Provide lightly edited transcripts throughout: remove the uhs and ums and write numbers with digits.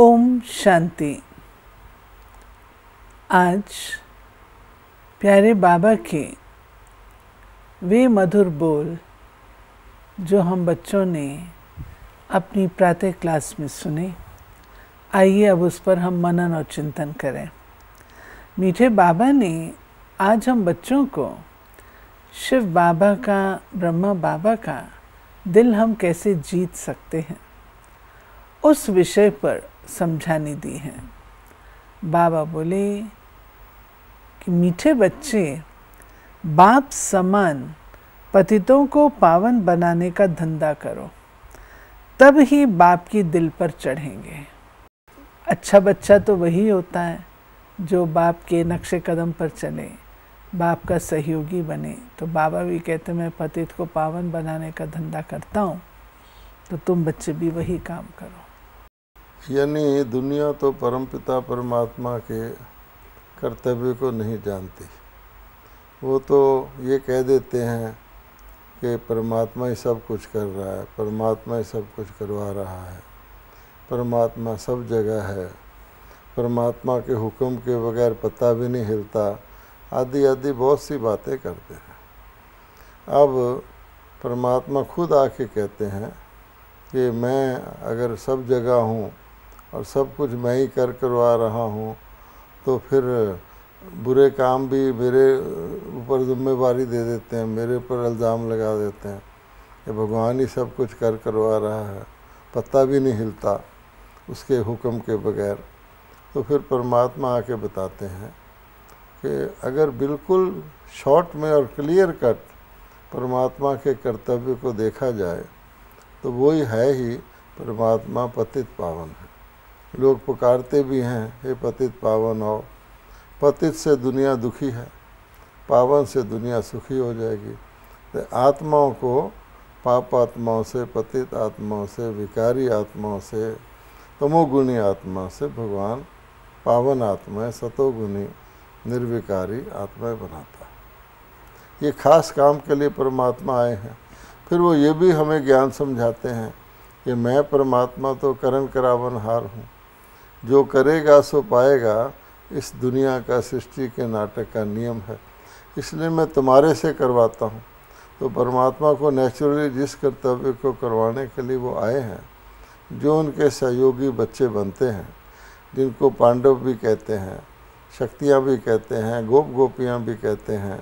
ओम शांति। आज प्यारे बाबा के वे मधुर बोल जो हम बच्चों ने अपनी प्रातः क्लास में सुने, आइए अब उस पर हम मनन और चिंतन करें। मीठे बाबा ने आज हम बच्चों को शिव बाबा का, ब्रह्मा बाबा का दिल हम कैसे जीत सकते हैं, उस विषय पर समझाने दी है। बाबा बोले कि मीठे बच्चे, बाप समान पतितों को पावन बनाने का धंधा करो, तब ही बाप की दिल पर चढ़ेंगे। अच्छा बच्चा तो वही होता है जो बाप के नक्शे कदम पर चले, बाप का सहयोगी बने। तो बाबा भी कहते मैं पतित को पावन बनाने का धंधा करता हूँ, तो तुम बच्चे भी वही काम करो। यानी दुनिया तो परमपिता परमात्मा के कर्तव्य को नहीं जानती। वो तो ये कह देते हैं कि परमात्मा ही सब कुछ कर रहा है, परमात्मा ही सब कुछ करवा रहा है, परमात्मा सब जगह है, परमात्मा के हुक्म के बगैर पता भी नहीं हिलता, आदि आदि बहुत सी बातें करते हैं। अब परमात्मा खुद आके कहते हैं कि मैं अगर सब जगह हूँ और सब कुछ मैं ही करवा रहा हूँ, तो फिर बुरे काम भी मेरे ऊपर जिम्मेवारी दे देते हैं, मेरे ऊपर इल्ज़ाम लगा देते हैं कि भगवान ही सब कुछ करवा रहा है, पत्ता भी नहीं हिलता उसके हुक्म के बगैर। तो फिर परमात्मा आके बताते हैं कि अगर बिल्कुल शॉर्ट में और क्लियर कट परमात्मा के कर्तव्य को देखा जाए तो वही है ही परमात्मा पतित पावन है। लोग पुकारते भी हैं, हे पतित पावन हो। पतित से दुनिया दुखी है, पावन से दुनिया सुखी हो जाएगी। तो आत्माओं को, पाप आत्माओं से, पतित आत्माओं से, विकारी आत्माओं से, तमोगुणी आत्मा से भगवान पावन आत्माएं, सतोगुणी निर्विकारी आत्माएं बनाता है। ये खास काम के लिए परमात्मा आए हैं। फिर वो ये भी हमें ज्ञान समझाते हैं कि मैं परमात्मा तो करन करावनहार हूँ, जो करेगा सो पाएगा, इस दुनिया का सृष्टि के नाटक का नियम है, इसलिए मैं तुम्हारे से करवाता हूँ। तो परमात्मा को नेचुरली जिस कर्तव्य को करवाने के लिए वो आए हैं, जो उनके सहयोगी बच्चे बनते हैं, जिनको पांडव भी कहते हैं, शक्तियाँ भी कहते हैं, गोपियाँ भी कहते हैं,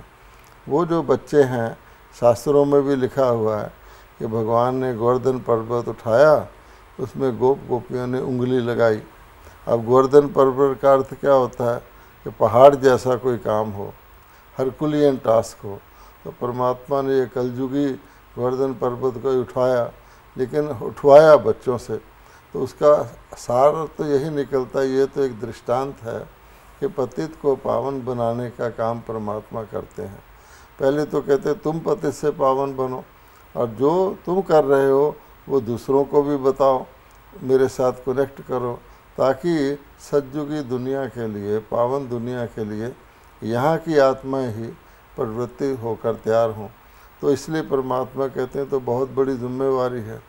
वो जो बच्चे हैं, शास्त्रों में भी लिखा हुआ है कि भगवान ने गोवर्धन पर्वत उठाया, उसमें गोपियों ने उंगली लगाई। अब गोवर्धन पर्वत का अर्थ क्या होता है कि पहाड़ जैसा कोई काम हो, हरकुलियन टास्क हो। तो परमात्मा ने ये कलयुगी गोवर्धन पर्वत को उठाया, लेकिन उठवाया बच्चों से। तो उसका सार तो यही निकलता है, ये तो एक दृष्टांत है कि पतित को पावन बनाने का काम परमात्मा करते हैं। पहले तो कहते तुम पतित से पावन बनो, और जो तुम कर रहे हो वो दूसरों को भी बताओ, मेरे साथ कनेक्ट करो, ताकि सतयुगी दुनिया के लिए, पावन दुनिया के लिए यहाँ की आत्माएं ही प्रवृत्ति होकर तैयार हों। तो इसलिए परमात्मा कहते हैं तो बहुत बड़ी जिम्मेवारी है,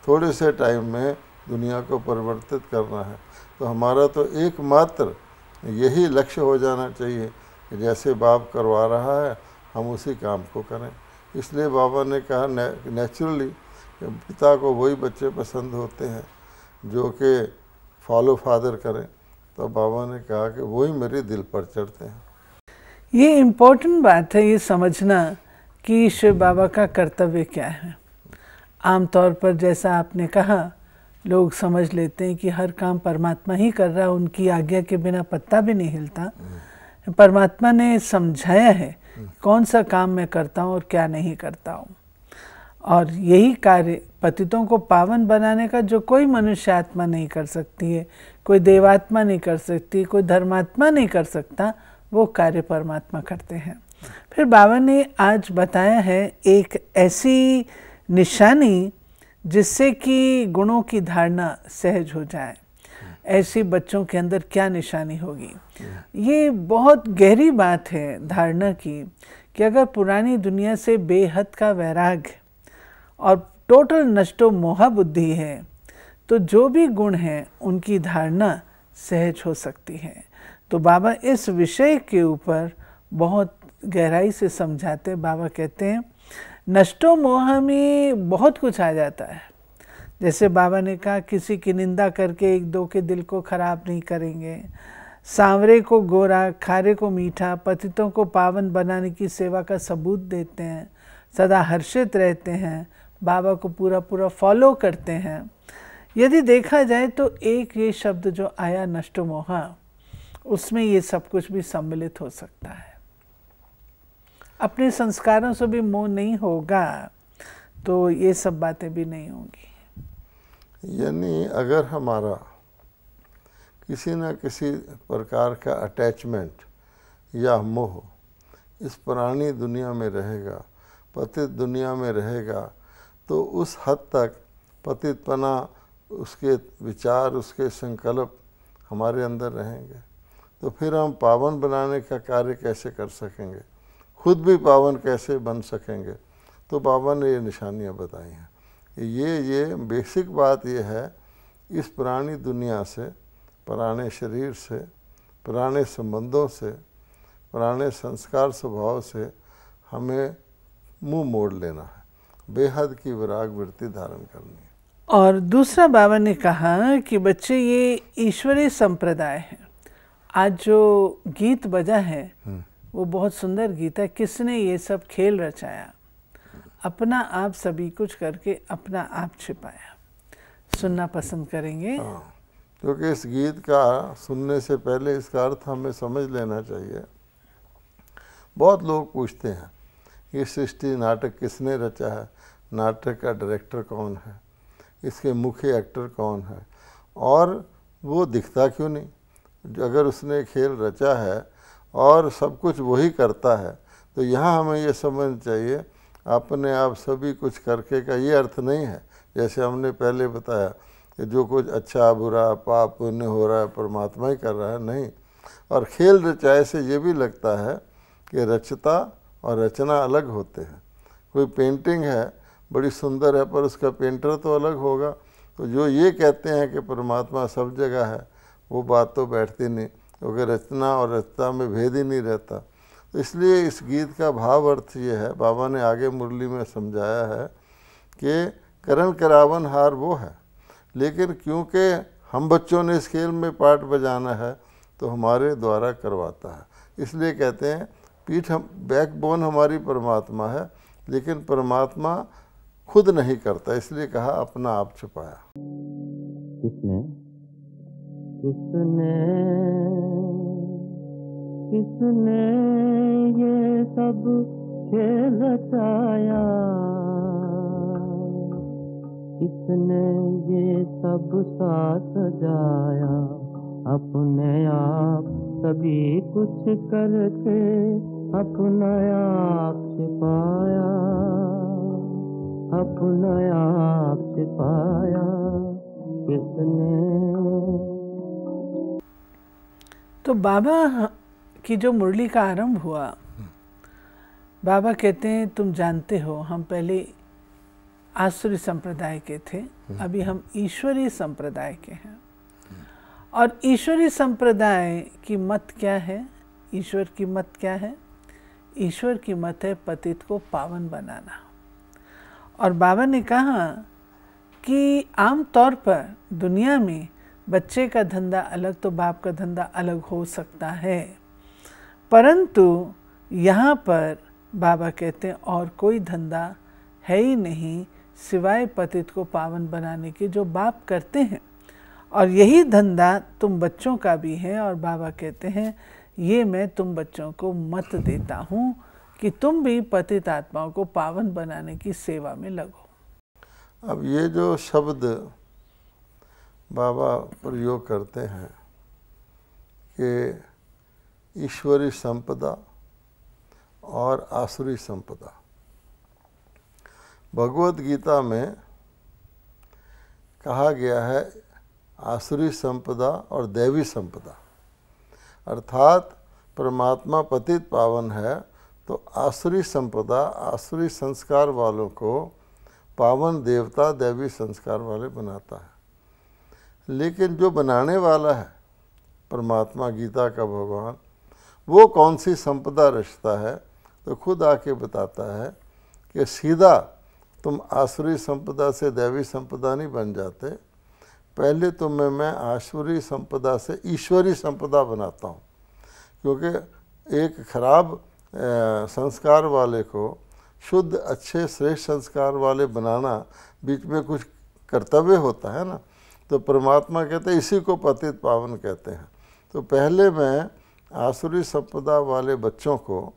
थोड़े से टाइम में दुनिया को परिवर्तित करना है। तो हमारा तो एकमात्र यही लक्ष्य हो जाना चाहिए कि जैसे बाप करवा रहा है हम उसी काम को करें। इसलिए बाबा ने कहा नेचुरली पिता को वही बच्चे पसंद होते हैं जो कि फॉलो फादर करें। तो बाबा ने कहा कि वही मेरे दिल पर चढ़ते हैं। ये इम्पोर्टेंट बात है ये समझना कि शिव बाबा का कर्तव्य क्या है। आमतौर पर जैसा आपने कहा, लोग समझ लेते हैं कि हर काम परमात्मा ही कर रहा है, उनकी आज्ञा के बिना पत्ता भी नहीं हिलता। परमात्मा ने समझाया है कौन सा काम मैं करता हूँ और क्या नहीं करता हूँ, और यही कार्य पतितों को पावन बनाने का जो कोई मनुष्य आत्मा नहीं कर सकती है, कोई देवात्मा नहीं कर सकती, कोई धर्मात्मा नहीं कर सकता, वो कार्य परमात्मा करते हैं। फिर बाबा ने आज बताया है एक ऐसी निशानी जिससे कि गुणों की धारणा सहज हो जाए। ऐसे बच्चों के अंदर क्या निशानी होगी? ये बहुत गहरी बात है धारणा की कि अगर पुरानी दुनिया से बेहद का वैराग्य और टोटल नष्टो मोहा बुद्धि है, तो जो भी गुण हैं उनकी धारणा सहज हो सकती है। तो बाबा इस विषय के ऊपर बहुत गहराई से समझाते। बाबा कहते हैं नष्टो मोह में बहुत कुछ आ जाता है। जैसे बाबा ने कहा किसी की निंदा करके एक दो के दिल को खराब नहीं करेंगे, सांवरे को गोरा, खारे को मीठा, पतितों को पावन बनाने की सेवा का सबूत देते हैं, सदा हर्षित रहते हैं, बाबा को पूरा पूरा फॉलो करते हैं। यदि देखा जाए तो एक ये शब्द जो आया नष्टो मोह, उसमें ये सब कुछ भी सम्मिलित हो सकता है। अपने संस्कारों से भी मोह नहीं होगा तो ये सब बातें भी नहीं होंगी। यानी अगर हमारा किसी न किसी प्रकार का अटैचमेंट या मोह इस पुरानी दुनिया में रहेगा, पतित दुनिया में रहेगा, तो उस हद तक पतितपना, उसके विचार, उसके संकल्प हमारे अंदर रहेंगे, तो फिर हम पावन बनाने का कार्य कैसे कर सकेंगे, खुद भी पावन कैसे बन सकेंगे। तो बाबा ने ये निशानियाँ बताई हैं। ये बेसिक बात ये है, इस पुरानी दुनिया से, पुराने शरीर से, पुराने संबंधों से, पुराने संस्कार स्वभाव से हमें मुंह मोड़ लेना है, बेहद की विराग वृत्ति धारण करनी है। और दूसरा बाबा ने कहा कि बच्चे ये ईश्वरीय संप्रदाय है। आज जो गीत बजा है वो बहुत सुंदर गीत है। किसने ये सब खेल रचाया, अपना आप सभी कुछ करके अपना आप छिपाया। सुनना पसंद करेंगे। क्योंकि इस गीत का सुनने से पहले इसका अर्थ हमें समझ लेना चाहिए। बहुत लोग पूछते हैं ये सृष्टि नाटक किसने रचा है, नाटक का डायरेक्टर कौन है, इसके मुख्य एक्टर कौन है, और वो दिखता क्यों नहीं। अगर उसने खेल रचा है और सब कुछ वही करता है, तो यहाँ हमें ये समझना चाहिए अपने आप सभी कुछ करके का ये अर्थ नहीं है, जैसे हमने पहले बताया कि जो कुछ अच्छा बुरा पाप पुण्य हो रहा है परमात्मा ही कर रहा है, नहीं। और खेल रचाए से ये भी लगता है कि रचता और रचना अलग होते हैं। कोई पेंटिंग है बड़ी सुंदर है पर उसका पेंटर तो अलग होगा। तो जो ये कहते हैं कि परमात्मा सब जगह है, वो बात तो बैठती नहीं, क्योंकि रचना और रचता में भेद ही नहीं रहता। तो इसलिए इस गीत का भाव अर्थ ये है, बाबा ने आगे मुरली में समझाया है कि करण करावन हार वो है, लेकिन क्योंकि हम बच्चों ने इस खेल में पार्ट बजाना है तो हमारे द्वारा करवाता है। इसलिए कहते हैं पीठ हम बैकबोन हमारी परमात्मा है, लेकिन परमात्मा खुद नहीं करता, इसलिए कहा अपना आप छुपाया। किसने किसने किसने ये सब खेल रचाया, किसने ये सब साथ सजाया, अपने आप सभी कुछ करके अपना आप छिपाया, अपना आप छिपाया किसने। तो बाबा की जो मुरली का आरंभ हुआ, बाबा कहते हैं तुम जानते हो हम पहले आसुरी संप्रदाय के थे, अभी हम ईश्वरीय संप्रदाय के हैं। और ईश्वरीय संप्रदाय की मत क्या है, ईश्वर की मत क्या है? ईश्वर की मत है पतित को पावन बनाना। और बाबा ने कहा कि आम तौर पर दुनिया में बच्चे का धंधा अलग तो बाप का धंधा अलग हो सकता है, परंतु यहाँ पर बाबा कहते हैं और कोई धंधा है ही नहीं सिवाय पतित को पावन बनाने के जो बाप करते हैं। और यही धंधा तुम बच्चों का भी है। और बाबा कहते हैं ये मैं तुम बच्चों को मत देता हूँ कि तुम भी पतित आत्माओं को पावन बनाने की सेवा में लगो। अब ये जो शब्द बाबा प्रयोग करते हैं कि ईश्वरी संपदा और आसुरी संपदा, भगवत गीता में कहा गया है आसुरी संपदा और दैवी संपदा, अर्थात परमात्मा पतित पावन है तो आसुरी संपदा आसुरी संस्कार वालों को पावन देवता दैवी संस्कार वाले बनाता है। लेकिन जो बनाने वाला है परमात्मा, गीता का भगवान, वो कौन सी संपदा रचता है, तो खुद आके बताता है कि सीधा तुम आसुरी संपदा से दैवी संपदा नहीं बन जाते, पहले तुम्हें मैं आसुरी संपदा से ईश्वरी संपदा बनाता हूँ। क्योंकि एक खराब संस्कार वाले को शुद्ध अच्छे श्रेष्ठ संस्कार वाले बनाना बीच में कुछ कर्तव्य होता है ना, तो परमात्मा कहते हैं इसी को पतित पावन कहते हैं। तो पहले मैं आसुरी संपदा वाले बच्चों को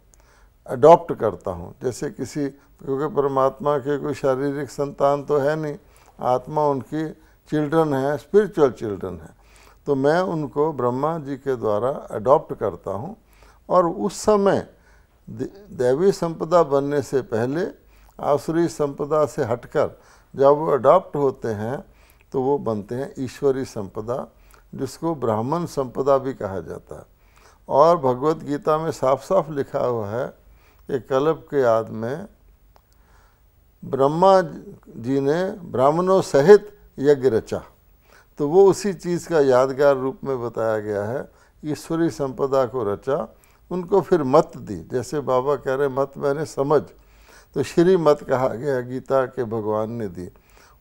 अडॉप्ट करता हूँ, जैसे किसी, क्योंकि परमात्मा के कोई शारीरिक संतान तो है नहीं, आत्मा उनकी चिल्ड्रन है, स्पिरिचुअल चिल्ड्रन है, तो मैं उनको ब्रह्मा जी के द्वारा अडॉप्ट करता हूँ। और उस समय दैवी संपदा बनने से पहले आसुरी संपदा से हटकर जब वो अडॉप्ट होते हैं तो वो बनते हैं ईश्वरी संपदा, जिसको ब्राह्मण संपदा भी कहा जाता है। और भगवत गीता में साफ साफ लिखा हुआ है कि कल्प के आदि में ब्रह्मा जी ने ब्राह्मणों सहित यज्ञ रचा, तो वो उसी चीज़ का यादगार रूप में बताया गया है। ईश्वरी संपदा को रचा, उनको फिर मत दी, जैसे बाबा कह रहे मत मैंने समझ, तो श्री मत कहा गया गीता के भगवान ने दी।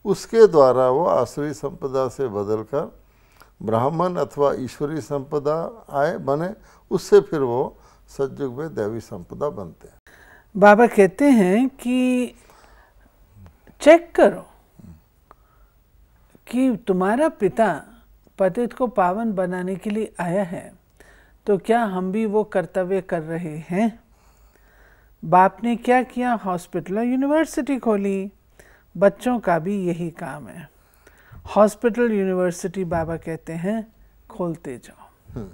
उसके द्वारा वो आसुरी संपदा से बदलकर ब्राह्मण अथवा ईश्वरी संपदा आए बने, उससे फिर वो सतयुग में दैवी संपदा बनते हैं। बाबा कहते हैं कि चेक करो कि तुम्हारा पिता पतित को पावन बनाने के लिए आया है, तो क्या हम भी वो कर्तव्य कर रहे हैं? बाप ने क्या किया? हॉस्पिटल और यूनिवर्सिटी खोली। बच्चों का भी यही काम है। हॉस्पिटल यूनिवर्सिटी बाबा कहते हैं खोलते जाओ।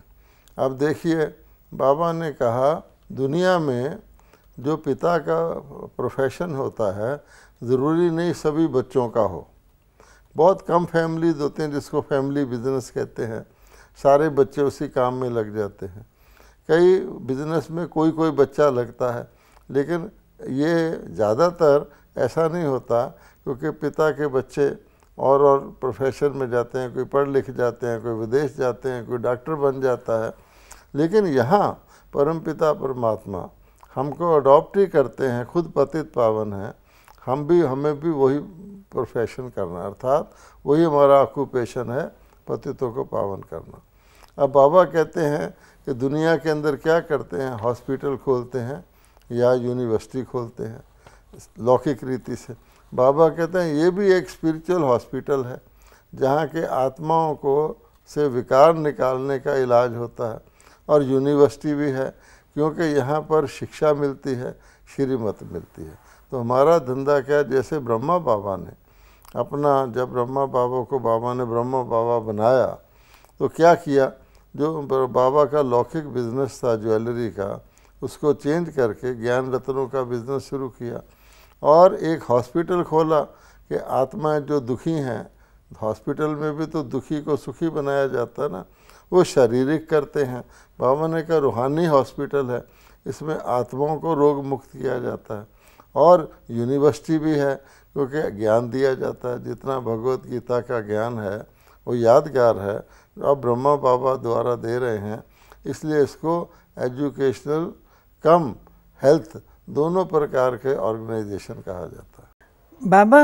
अब देखिए, बाबा ने कहा दुनिया में जो पिता का प्रोफेशन होता है ज़रूरी नहीं सभी बच्चों का हो। बहुत कम फैमिलीज होते हैं जिसको फैमिली बिजनेस कहते हैं, सारे बच्चे उसी काम में लग जाते हैं। कई बिजनेस में कोई कोई बच्चा लगता है, लेकिन ये ज़्यादातर ऐसा नहीं होता, क्योंकि पिता के बच्चे और प्रोफेशन में जाते हैं, कोई पढ़ लिख जाते हैं, कोई विदेश जाते हैं, कोई डॉक्टर बन जाता है। लेकिन यहाँ परमपिता परमात्मा हमको अडॉप्ट ही करते हैं, खुद पतित पावन है, हमें भी वही प्रोफेशन करना, अर्थात वही हमारा ऑक्यूपेशन है, पतितों को पावन करना। अब बाबा कहते हैं कि दुनिया के अंदर क्या करते हैं, हॉस्पिटल खोलते हैं या यूनिवर्सिटी खोलते हैं लौकिक रीति से। बाबा कहते हैं ये भी एक स्पिरिचुअल हॉस्पिटल है, जहाँ के आत्माओं को से विकार निकालने का इलाज होता है। और यूनिवर्सिटी भी है, क्योंकि यहाँ पर शिक्षा मिलती है, श्रीमत मिलती है। तो हमारा धंधा क्या है, जैसे ब्रह्मा बाबा ने अपना, जब ब्रह्मा बाबा को बाबा ने ब्रह्मा बाबा बनाया तो क्या किया, जो बाबा का लौकिक बिजनेस था ज्वेलरी का, उसको चेंज करके ज्ञान रत्नों का बिजनेस शुरू किया और एक हॉस्पिटल खोला कि आत्माएं जो दुखी हैं, हॉस्पिटल में भी तो दुखी को सुखी बनाया जाता है ना, वो शारीरिक करते हैं। बाबा ने कहा रूहानी हॉस्पिटल है, इसमें आत्माओं को रोग मुक्त किया जाता है। और यूनिवर्सिटी भी है, क्योंकि ज्ञान दिया जाता है, जितना भगवत गीता का ज्ञान है वो यादगार है, अब ब्रह्मा बाबा द्वारा दे रहे हैं, इसलिए इसको एजुकेशनल कम हेल्थ दोनों प्रकार के ऑर्गेनाइजेशन कहा जाता है। बाबा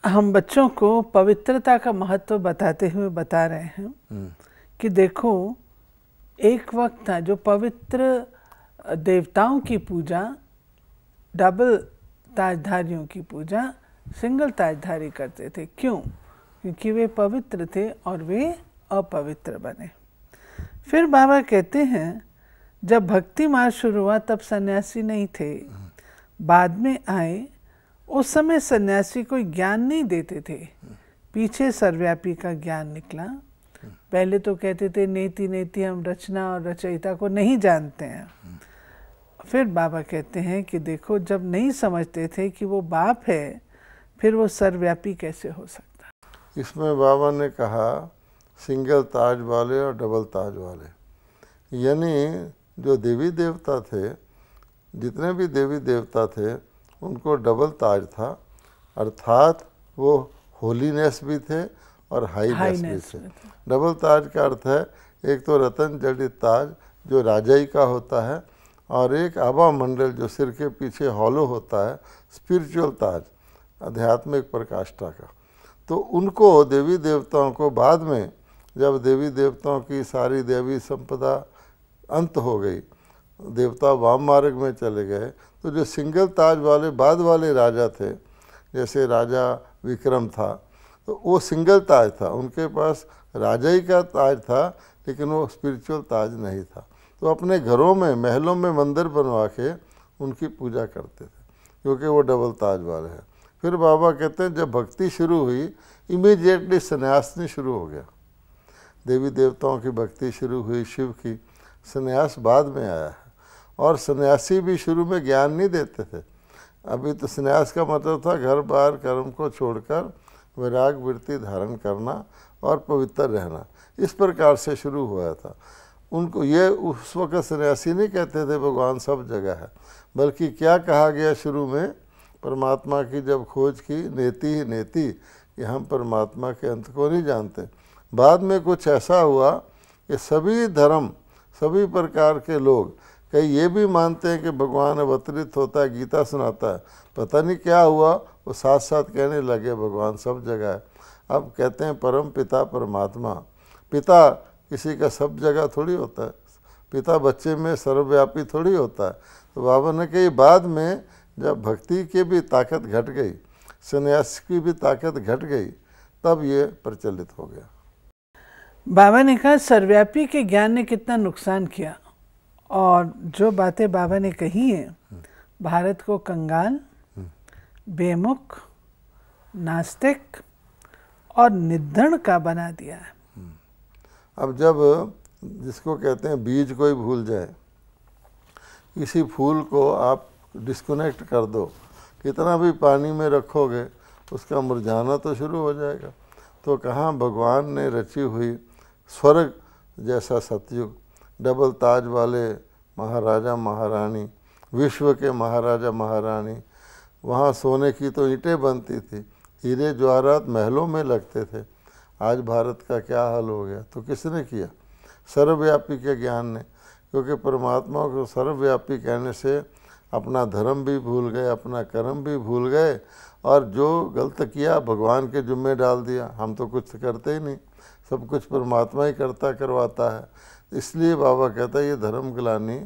हम बच्चों को पवित्रता का महत्व बताते हुए बता रहे हैं कि देखो, एक वक्त था जो पवित्र देवताओं की पूजा, डबल ताजधारियों की पूजा सिंगल ताजधारी करते थे। क्यों? क्योंकि वे पवित्र थे और वे अपवित्र बने। फिर बाबा कहते हैं जब भक्ति मार्ग शुरू हुआ तब सन्यासी नहीं थे, बाद में आए। उस समय सन्यासी कोई ज्ञान नहीं देते थे, पीछे सर्वव्यापी का ज्ञान निकला। पहले तो कहते थे नेति नेति, हम रचना और रचयिता को नहीं जानते हैं। फिर बाबा कहते हैं कि देखो, जब नहीं समझते थे कि वो बाप है, फिर वो सर्वव्यापी कैसे हो सकता। इसमें बाबा ने कहा सिंगल ताज वाले और डबल ताज वाले, यानी जो देवी देवता थे, जितने भी देवी देवता थे उनको डबल ताज था, अर्थात वो होलीनेस भी थे और हाईनेस भी हाईनेस थे। में था। डबल ताज का अर्थ है एक तो रतन जड़ित ताज जो राजाई का होता है, और एक आभा मंडल जो सिर के पीछे हॉलो होता है, स्पिरिचुअल ताज, आध्यात्मिक प्रकाष्ठा का। तो उनको देवी देवताओं को बाद में, जब देवी देवताओं की सारी देवी संपदा अंत हो गई, देवता वाम मार्ग में चले गए, तो जो सिंगल ताज वाले बाद वाले राजा थे, जैसे राजा विक्रम था, तो वो सिंगल ताज था, उनके पास राजाई का ताज था, लेकिन वो स्पिरिचुअल ताज नहीं था। तो अपने घरों में, महलों में मंदिर बनवा के उनकी पूजा करते थे, क्योंकि वो डबल ताज वाले हैं। फिर बाबा कहते हैं जब भक्ति शुरू हुई, इमीडिएटली संन्यास नहीं शुरू हो गया। देवी देवताओं की भक्ति शुरू हुई, शिव की, संन्यास बाद में आया है। और सन्यासी भी शुरू में ज्ञान नहीं देते थे। अभी तो संन्यास का मतलब था घर बार कर्म को छोड़कर वैराग वृत्ति धारण करना और पवित्र रहना, इस प्रकार से शुरू हुआ था। उनको ये उस वक्त सन्यासी नहीं कहते थे भगवान सब जगह है, बल्कि क्या कहा गया शुरू में, परमात्मा की जब खोज की, नेति ही नेति, कि हम परमात्मा के अंत को नहीं जानते। बाद में कुछ ऐसा हुआ कि सभी धर्म, सभी प्रकार के लोग, कई ये भी मानते हैं कि भगवान अवतरित होता है, गीता सुनाता है, पता नहीं क्या हुआ, वो साथ साथ कहने लगे भगवान सब जगह है। अब कहते हैं परम पिता परमात्मा। पिता किसी का सब जगह थोड़ी होता है, पिता बच्चे में सर्वव्यापी थोड़ी होता है। तो बाबा ने कही बाद में जब भक्ति की भी ताकत घट गई, संन्यास की भी ताकत घट गई, तब ये प्रचलित हो गया। बाबा ने कहा सर्वव्यापी के ज्ञान ने कितना नुकसान किया, और जो बातें बाबा ने कही हैं भारत को कंगाल, बेमुख, नास्तिक और निधन का बना दिया है। अब जब जिसको कहते हैं बीज कोई भूल जाए, किसी फूल को आप डिस्कनेक्ट कर दो, कितना भी पानी में रखोगे उसका मुरझाना तो शुरू हो जाएगा। तो कहाँ भगवान ने रची हुई स्वर्ग जैसा सतयुग, डबल ताज वाले महाराजा महारानी, विश्व के महाराजा महारानी, वहाँ सोने की तो ईंटें बनती थी, हीरे जवाहरात महलों में लगते थे। आज भारत का क्या हाल हो गया? तो किसने किया? सर्वव्यापी के ज्ञान ने। क्योंकि परमात्मा को सर्वव्यापी कहने से अपना धर्म भी भूल गए, अपना कर्म भी भूल गए, और जो गलत किया भगवान के जुम्मे डाल दिया। हम तो कुछ करते ही नहीं, सब कुछ परमात्मा ही करता करवाता है। इसलिए बाबा कहता है ये धर्म ग्लानि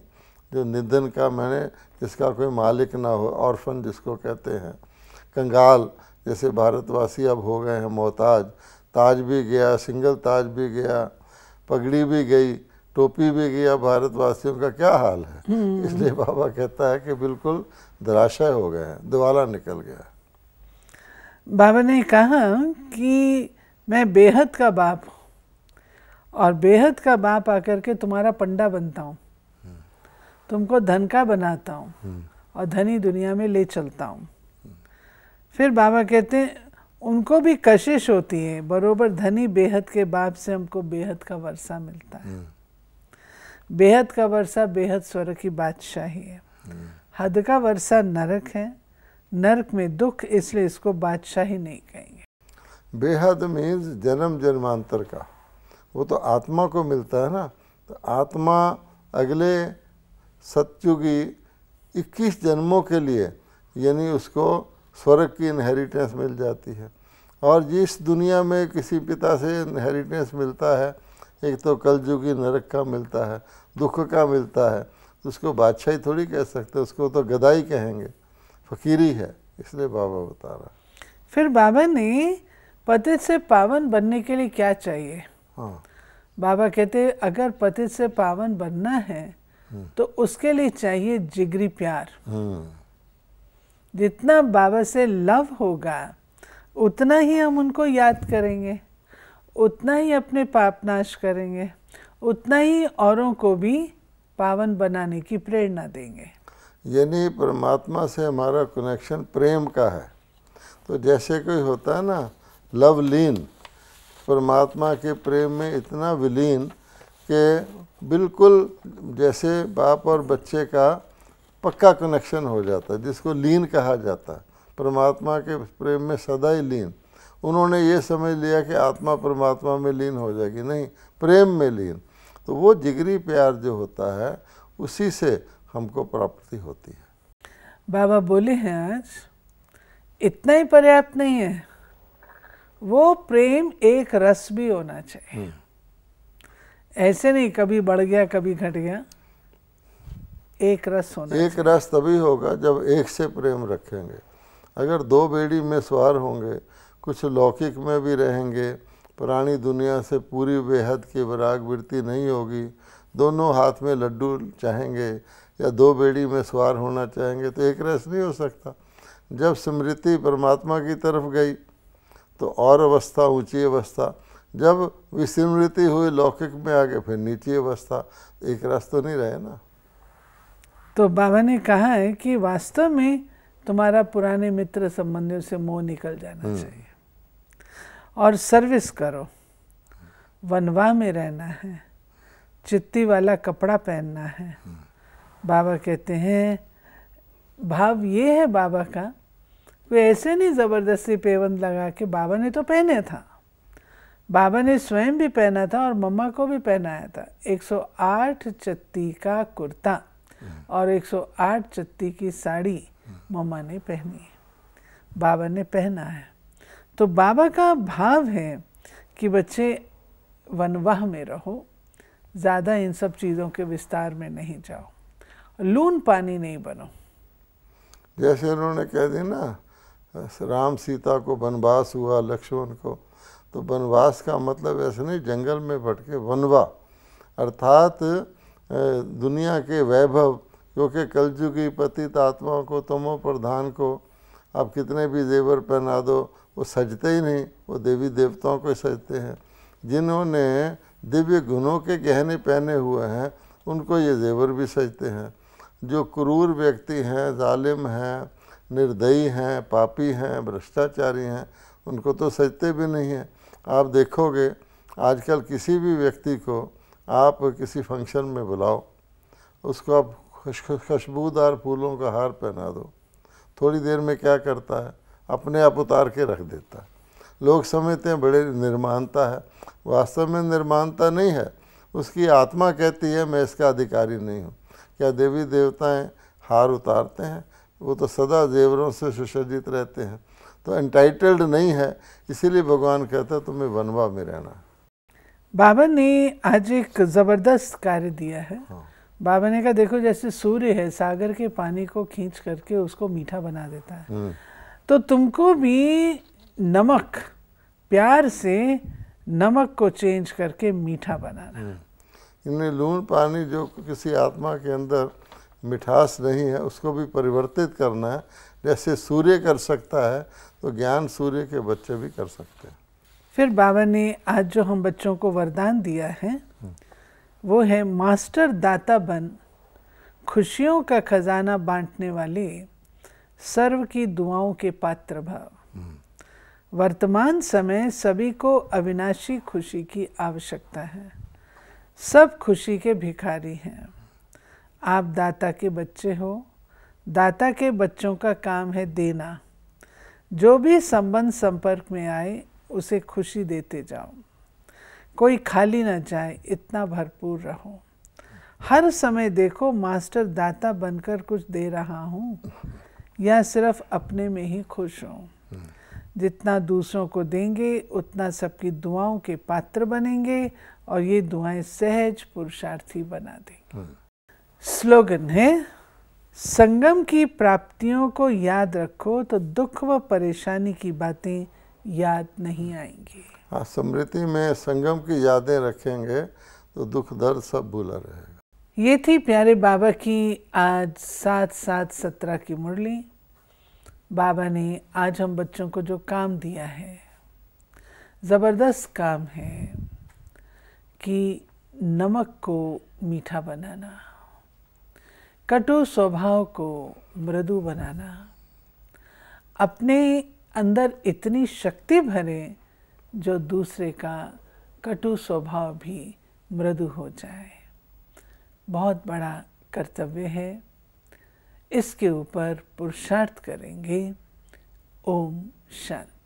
जो निधन का, मैंने जिसका कोई मालिक ना हो, ऑर्फन जिसको कहते हैं, कंगाल जैसे भारतवासी अब हो गए हैं मोहताज, ताज भी गया, सिंगल ताज भी गया, पगड़ी भी गई, टोपी भी गया, भारतवासियों का क्या हाल है। इसलिए बाबा कहता है कि बिल्कुल धराशय हो गए हैं, दिवाला निकल गया। बाबा ने कहा कि मैं बेहद का बाप हूँ, और बेहद का बाप आकर के तुम्हारा पंडा बनता हूँ, तुमको धन का बनाता हूँ और धनी दुनिया में ले चलता हूँ। फिर बाबा कहते हैं उनको भी कशिश होती है, बरोबर धनी बेहद के बाप से हमको बेहद का वर्षा मिलता है। बेहद का वर्षा बेहद स्वर्ग की बादशाही है। हद का वर्षा नरक है, नरक में दुख, इसलिए इसको बादशाही नहीं कहेंगे। बेहद मीन्स जन्म जन्मांतर का, वो तो आत्मा को मिलता है ना। तो आत्मा अगले सतयुगी 21 जन्मों के लिए, यानी उसको स्वर्ग की इनहेरिटेंस मिल जाती है। और जिस दुनिया में किसी पिता से इनहेरिटेंस मिलता है, एक तो कलयुगी नरक का मिलता है, दुख का मिलता है, तो उसको बादशाही थोड़ी कह सकते, उसको तो गदाई कहेंगे, फकीरी है। इसलिए बाबा बता रहा। फिर बाबा ने पतित से पावन बनने के लिए क्या चाहिए? हाँ, बाबा कहते अगर पतित से पावन बनना है तो उसके लिए चाहिए जिगरी प्यार। जितना बाबा से लव होगा उतना ही हम उनको याद करेंगे, उतना ही अपने पाप नाश करेंगे, उतना ही औरों को भी पावन बनाने की प्रेरणा देंगे। यानी परमात्मा से हमारा कनेक्शन प्रेम का है। तो जैसे कोई होता है ना लव लीन, परमात्मा के प्रेम में इतना विलीन कि बिल्कुल जैसे बाप और बच्चे का पक्का कनेक्शन हो जाता है, जिसको लीन कहा जाता है। परमात्मा के प्रेम में सदा ही लीन, उन्होंने ये समझ लिया कि आत्मा परमात्मा में लीन हो जाएगी, नहीं, प्रेम में लीन। तो वो जिगरी प्यार जो होता है उसी से हमको प्राप्ति होती है। बाबा बोले हैं आज इतना ही पर्याप्त नहीं है, वो प्रेम एक रस भी होना चाहिए। ऐसे नहीं कभी बढ़ गया कभी घट गया, एक रस होना एक चाहिए। रस तभी होगा जब एक से प्रेम रखेंगे। अगर दो बेड़ी में सवार होंगे, कुछ लौकिक में भी रहेंगे, पुरानी दुनिया से पूरी बेहद की विराग वृत्ति नहीं होगी, दोनों हाथ में लड्डू चाहेंगे या दो बेड़ी में सवार होना चाहेंगे, तो एक रस नहीं हो सकता। जब स्मृति परमात्मा की तरफ गई तो और अवस्था ऊंची अवस्था, जब विस्मृति हुई लौकिक में आगे फिर नीची अवस्था, एक रस तो नहीं रहे ना। तो बाबा ने कहा है कि वास्तव में तुम्हारा पुराने मित्र संबंधियों से मोह निकल जाना चाहिए और सर्विस करो, वनवाह में रहना है, चित्ती वाला कपड़ा पहनना है। बाबा कहते हैं भाव ये है बाबा का, कोई ऐसे नहीं ज़बरदस्ती पेवंद लगा के, बाबा ने तो पहने था, बाबा ने स्वयं भी पहना था और मम्मा को भी पहनाया था। 108 चत्ती का कुर्ता और 108 चत्ती की साड़ी मम्मा ने पहनी है, बाबा ने पहना है। तो बाबा का भाव है कि बच्चे वनवाह में रहो, ज़्यादा इन सब चीज़ों के विस्तार में नहीं जाओ, लून पानी नहीं बनो। जैसे उन्होंने कह दी ना, राम सीता को वनवास हुआ, लक्ष्मण को, तो वनवास का मतलब ऐसे नहीं जंगल में भटके, वनवाह अर्थात दुनिया के वैभव, क्योंकि कलयुगी पतित आत्माओं को, तमो प्रधान को आप कितने भी जेवर पहना दो वो सजते ही नहीं, वो देवी देवताओं को सजते हैं। जिन्होंने दिव्य गुणों के गहने पहने हुए हैं उनको ये जेवर भी सजते हैं। जो क्रूर व्यक्ति हैं, जालिम हैं, निर्दयी हैं, पापी हैं, भ्रष्टाचारी हैं, उनको तो सजते भी नहीं हैं। आप देखोगे आजकल किसी भी व्यक्ति को आप किसी फंक्शन में बुलाओ, उसको आप खुशबूदार फूलों का हार पहना दो, थोड़ी देर में क्या करता है, अपने आप उतार के रख देता है। लोग समझते हैं बड़े निर्माणता है, वास्तव में निर्माणता नहीं है, उसकी आत्मा कहती है मैं इसका अधिकारी नहीं हूँ। क्या देवी देवताएं हार उतारते हैं? वो तो सदा जेवरों से सुसज्जित रहते हैं, तो एंटाइटल्ड नहीं है, इसीलिए भगवान कहता है तुम्हें वनवा में रहना। बाबा ने आज एक ज़बरदस्त कार्य दिया है। बाबा ने कहा देखो जैसे सूर्य है, सागर के पानी को खींच करके उसको मीठा बना देता है, तो तुमको भी नमक, प्यार से नमक को चेंज करके मीठा बनाना। इन्हें लून पानी जो किसी आत्मा के अंदर मिठास नहीं है उसको भी परिवर्तित करना है। जैसे सूर्य कर सकता है तो ज्ञान सूर्य के बच्चे भी कर सकते हैं। फिर बाबा ने आज जो हम बच्चों को वरदान दिया है वो है मास्टर दाता बन, खुशियों का खजाना बांटने वाले, सर्व की दुआओं के पात्र भाव। वर्तमान समय सभी को अविनाशी खुशी की आवश्यकता है, सब खुशी के भिखारी हैं। आप दाता के बच्चे हो, दाता के बच्चों का काम है देना। जो भी संबंध संपर्क में आए उसे खुशी देते जाओ, कोई खाली न जाए, इतना भरपूर रहो। हर समय देखो मास्टर दाता बनकर कुछ दे रहा हूँ या सिर्फ अपने में ही खुश हूँ। जितना दूसरों को देंगे उतना सबकी दुआओं के पात्र बनेंगे और ये दुआएं सहज पुरुषार्थी बना देंगी। स्लोगन है संगम की प्राप्तियों को याद रखो तो दुख व परेशानी की बातें याद नहीं आएंगी। हाँ, स्मृति में संगम की यादें रखेंगे तो दुख दर्द सब भूला रहेगा। ये थी प्यारे बाबा की आज 7/7/17 की मुरली। बाबा ने आज हम बच्चों को जो काम दिया है, ज़बरदस्त काम है कि नमक को मीठा बनाना, कटु स्वभाव को मृदु बनाना, अपने अंदर इतनी शक्ति भरे जो दूसरे का कटु स्वभाव भी मृदु हो जाए। बहुत बड़ा कर्तव्य है, इसके ऊपर पुरुषार्थ करेंगे। ओम शांति।